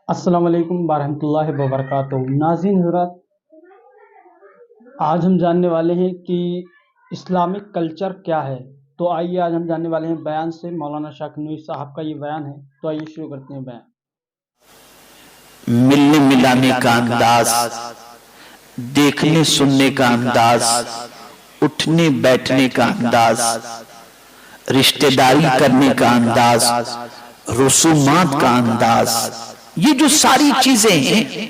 السلام علیکم ورحمۃ اللہ وبرکاتہ۔ ناظرین حضرات، آج ہم جاننے والے ہیں کہ اسلامک کلچر کیا ہے۔ تو آئیے آج ہم جاننے والے ہیں بیان سے۔ مولانا شاہ کنوئی صاحب کا یہ بیان ہے، تو آئیے شروع کرتے ہیں بیان۔ ملنے ملانے کا انداز، دیکھنے سننے کا انداز، اٹھنے بیٹھنے کا انداز، رشتہ داری کرنے کا انداز، رسومات کا انداز، یہ جو ساری چیزیں ہیں،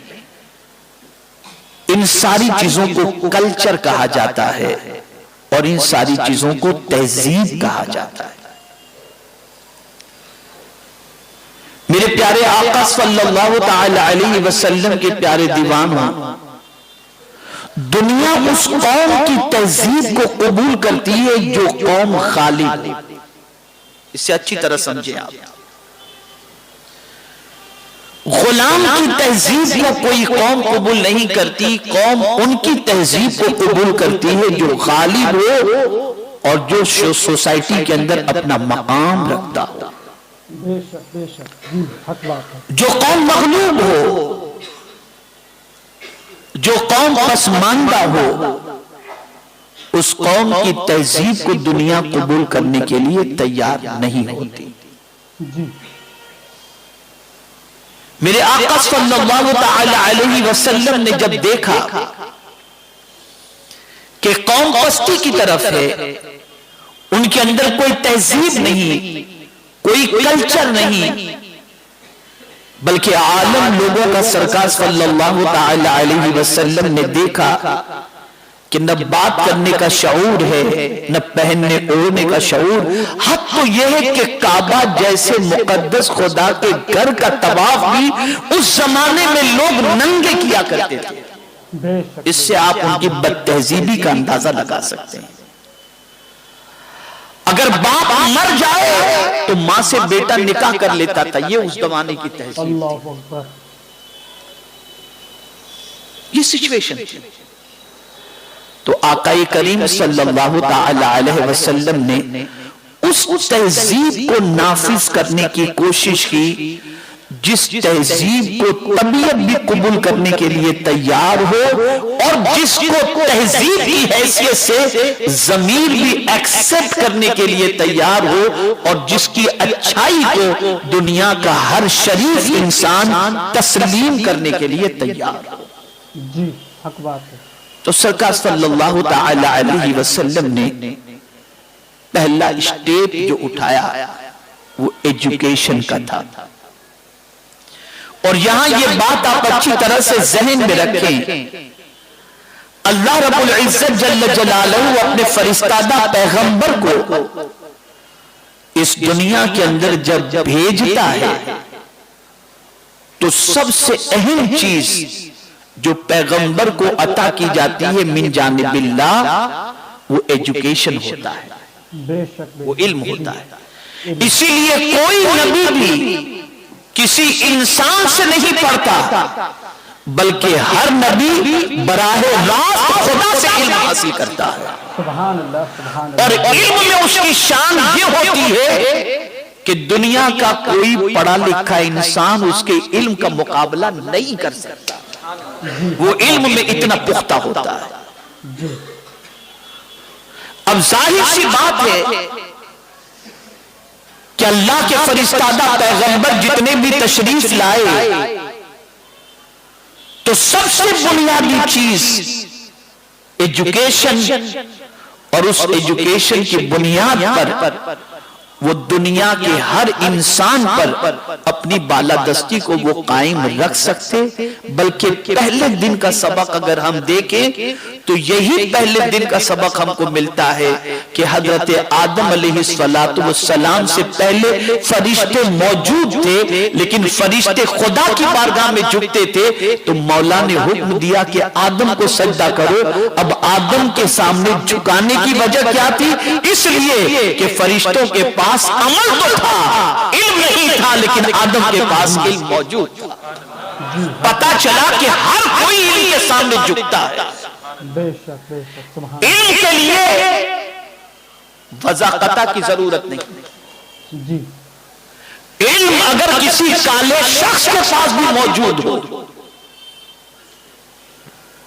ان ساری چیزوں کو کلچر کہا جاتا ہے اور ان ساری چیزوں کو تہذیب کہا جاتا ہے۔ میرے پیارے آقا صلی اللہ تعالی علیہ وسلم کے پیارے دیوانوں، دنیا اس قوم کی تہذیب کو قبول کرتی ہے جو قوم خالد۔ اس سے اچھی طرح سمجھیں آپ، غلام کی تہذیب کو کوئی قوم قبول نہیں کرتی، قوم ان کی تہذیب کو قبول کرتی ہے جو غالب ہو اور جو سوسائٹی کے اندر اپنا مقام رکھتا ہو۔ بے شک بے شک، حق بات ہے۔ جو قوم مغلوب ہو، جو قوم پسماندہ ہو، اس قوم کی تہذیب کو دنیا قبول کرنے کے لیے تیار نہیں ہوتی۔ جی میرے آقا صلی اللہ تعالی علیہ وسلم نے جب دیکھا کہ قوم پستی کی طرف ہے، ان کے اندر کوئی تہذیب نہیں، کوئی کلچر نہیں، بلکہ عالم لوگوں کا سرکار صلی اللہ تعالی علیہ وسلم نے دیکھا کہ نہ بات کرنے کا شعور ہے، نہ پہننے اوڑھنے کا شعور، حد تو یہ ہے کہ کعبہ جیسے مقدس خدا کے گھر کا طواف بھی اس زمانے میں لوگ ننگے کیا کرتے تھے۔ اس سے آپ ان کی بد تہذیبی کا اندازہ لگا سکتے ہیں۔ اگر باپ مر جائے تو ماں سے بیٹا نکاح کر لیتا تھا، یہ اس زمانے کی تہذیب تھی۔ اللہ اکبر۔ یہ سچویشن تھی۔ تو آقا کریم صلی اللہ تعالی علیہ وسلم نے اس تہذیب کو نافذ کرنے کی کوشش کی جس تہذیب کو طبیعت بھی قبول کرنے کے لیے تیار ہو اور جس کو تہذیب کی حیثیت سے ضمیر بھی ایکسپٹ کرنے کے لیے تیار ہو اور جس کی اچھائی کو دنیا کا ہر شریف انسان تسلیم کرنے کے لیے تیار ہو۔ جی حق بات ہے۔ تو سرکار صلی اللہ تعالی علیہ وسلم نے پہلا اسٹیپ جو اٹھایا وہ ایجوکیشن کا تھا۔ اور یہاں یہ بات آپ اچھی طرح سے ذہن میں رکھیں، اللہ رب العزت جل جلالہ اپنے فرستادہ پیغمبر کو اس دنیا کے اندر جب بھیجتا ہے تو سب سے اہم چیز جو پیغمبر کو عطا کی جاتی ہے من جانب اللہ، وہ ایجوکیشن ہوتا ہے، وہ علم ہوتا ہے۔ اسی لیے کوئی نبی بھی کسی انسان سے نہیں پڑھتا، بلکہ ہر نبی براہ راست خدا سے علم حاصل کرتا ہے۔ سبحان اللہ سبحان اللہ۔ اور علم میں اس کی شان یہ ہوتی ہے کہ دنیا کا کوئی پڑھا لکھا انسان اس کے علم کا مقابلہ نہیں کر سکتا، وہ علم میں اتنا پختہ ہوتا ہے۔ اب ظاہر سی بات ہے کہ اللہ کے فرستادہ پیغمبر جتنے بھی تشریف لائے تو سب سے بنیادی چیز ایجوکیشن، اور اس ایجوکیشن کی بنیاد پر وہ دنیا کے ہر انسان پر اپنی بالادستی کو وہ قائم رکھ سکتے۔ بلکہ پہلے دن کا سبق اگر ہم دیکھیں تو یہی پہلے دن کا سبق ہم کو ملتا ہے کہ حضرت آدم علیہ السلام سے پہلے فرشتے موجود تھے، لیکن فرشتے خدا کی بارگاہ میں جھکتے تھے تو مولا نے حکم دیا کہ آدم کو سجدہ کرو۔ اب آدم کے سامنے جھکانے کی وجہ کیا تھی؟ اس لیے کہ فرشتوں کے پاس عمل تو تھا، علم نہیں تھا، لیکن آدم کے پاس علم موجود تھا۔ پتا چلا کہ ہر کوئی علم کے سامنے جھکتا ہے۔ علم کے لیے وضاحت کی ضرورت نہیں، علم اگر کسی کالے شخص کے پاس بھی موجود ہو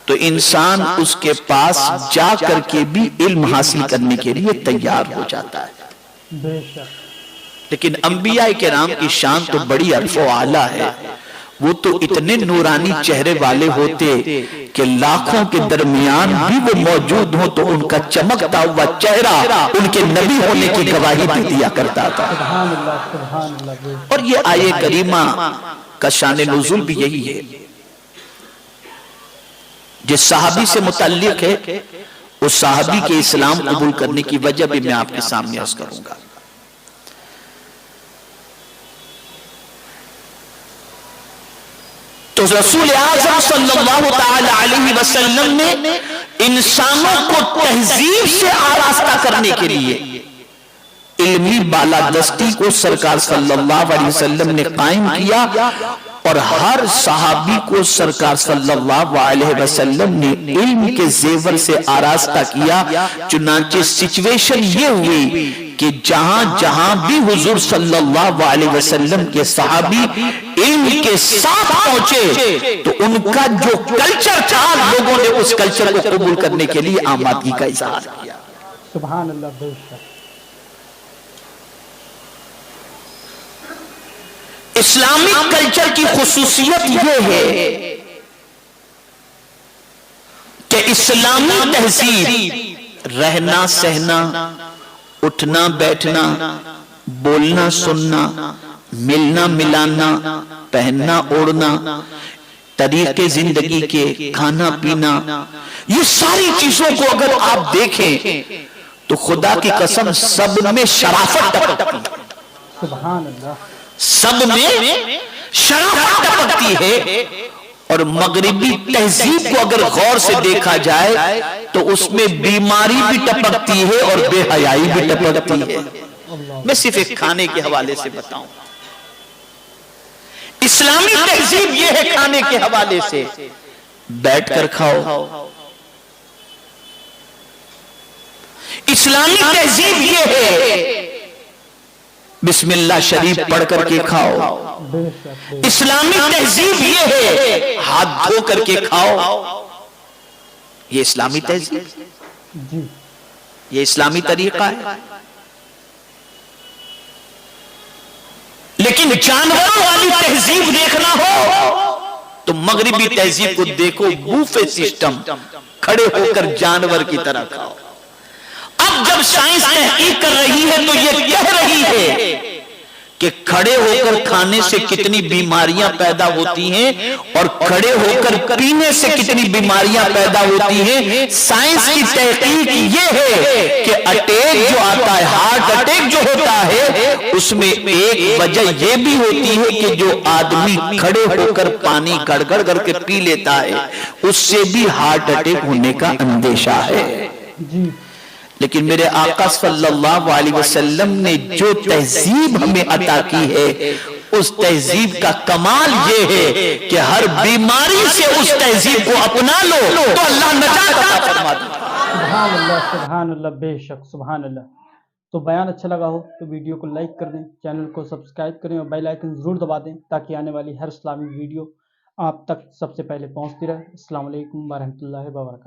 تو انسان اس کے پاس جا کر کے بھی علم حاصل کرنے کے لیے تیار ہو جاتا ہے. بے شک. لیکن انبیاء کرام کی شان تو بڑی عرف و اعلیٰ ہے. وہ تو اتنے نورانی چہرے والے ہوتے کہ لاکھوں کے درمیان بھی وہ موجود ہوں تو ان کا چمکتا ہوا چہرہ ان کے نبی ہونے کی گواہی بھی دیا کرتا تھا. سبحان اللہ سبحان اللہ. اور یہ آیے کریمہ کا شان نزول بھی یہی ہے. جس صحابی سے متعلق ہے اس صحابی کے اسلام قبول کرنے کی وجہ بھی میں آپ کے سامنے عرض کروں گا. تو رسول اعظم صلی اللہ تعالی علیہ وسلم نے انسانوں کو تہذیب سے آراستہ کرنے کے لیے علمی بالادستی کو سرکار صلی اللہ علیہ وسلم نے قائم کیا اور ہر صحابی کو سرکار صلی اللہ علیہ وسلم نے علم کے زیور سے آراستہ کیا. چنانچہ سچویشن یہ ہوئی کہ جہاں جہاں بھی حضور صلی اللہ علیہ وسلم کے صحابی علم کے ساتھ پہنچے تو ان کا جو کلچر تھا لوگوں نے اس کلچر کو قبول کرنے کے لیے آمادگی کا اظہار کیا. سبحان اللہ. بے شک. اسلامک کلچر کی خصوصیت یہ ہے کہ اسلامی تہذیب رہنا سہنا اٹھنا بیٹھنا بولنا سننا ملنا ملانا پہننا اوڑھنا طریقے زندگی کے کھانا پینا یہ ساری چیزوں کو اگر آپ دیکھیں تو خدا کی قسم سب میں شرافت ٹپکتی ہے. سبحان اللہ. سب میں شرافت ٹپکتی ہے. اور مغربی تہذیب کو اگر غور سے دیکھا جائے تو اس میں بیماری بھی ٹپکتی ہے اور بے حیائی بھی ٹپکتی ہے. میں صرف ایک کھانے کے حوالے سے بتاؤں. اسلامی تہذیب یہ ہے کھانے کے حوالے سے بیٹھ کر کھاؤ. اسلامی تہذیب یہ ہے بسم اللہ شریف پڑھ کر کے کھاؤ. اسلامی تہذیب یہ ہے ہاتھ دھو کر کے کھاؤ. یہ اسلامی تہذیب یہ اسلامی طریقہ ہے. لیکن جانوروں والی تہذیب دیکھنا ہو تو مغربی تہذیب کو دیکھو. بوفے سسٹم کھڑے ہو کر جانور کی طرح کھاؤ. اب جب سائنس تحقیق کر رہی ہے تو یہ کہہ رہی ہے کہ کھڑے ہو کر کھانے سے کتنی بیماریاں پیدا ہوتی ہیں اور کھڑے ہو کر پینے سے کتنی بیماریاں پیدا ہوتی ہیں. سائنس کی تحقیق یہ ہے کہ اٹیک جو آتا ہے ہارٹ اٹیک جو ہوتا ہے اس میں ایک وجہ یہ بھی ہوتی ہے کہ جو آدمی کھڑے ہو کر پانی گڑ گڑ کر کے پی لیتا ہے اس سے بھی ہارٹ اٹیک ہونے کا اندیشہ ہے. لیکن میرے آقا صلی اللہ علیہ وسلم نے جو تہذیب ہمیں عطا کی ہے اس تہذیب کا کمال یہ ہے کہ ہر بیماری سے اس تہذیب کو اپنا لو تو اللہ نجات عطا فرما دے. سبحان اللہ سبحان اللہ. بے شک سبحان اللہ. تو بیان اچھا لگا ہو تو ویڈیو کو لائک کر دیں, چینل کو سبسکرائب کریں اور بیل آئیکن ضرور دبا دیں تاکہ آنے والی ہر اسلامی ویڈیو آپ تک سب سے پہلے پہنچتی رہے. السلام علیکم ورحمۃ اللہ وبرکاتہ.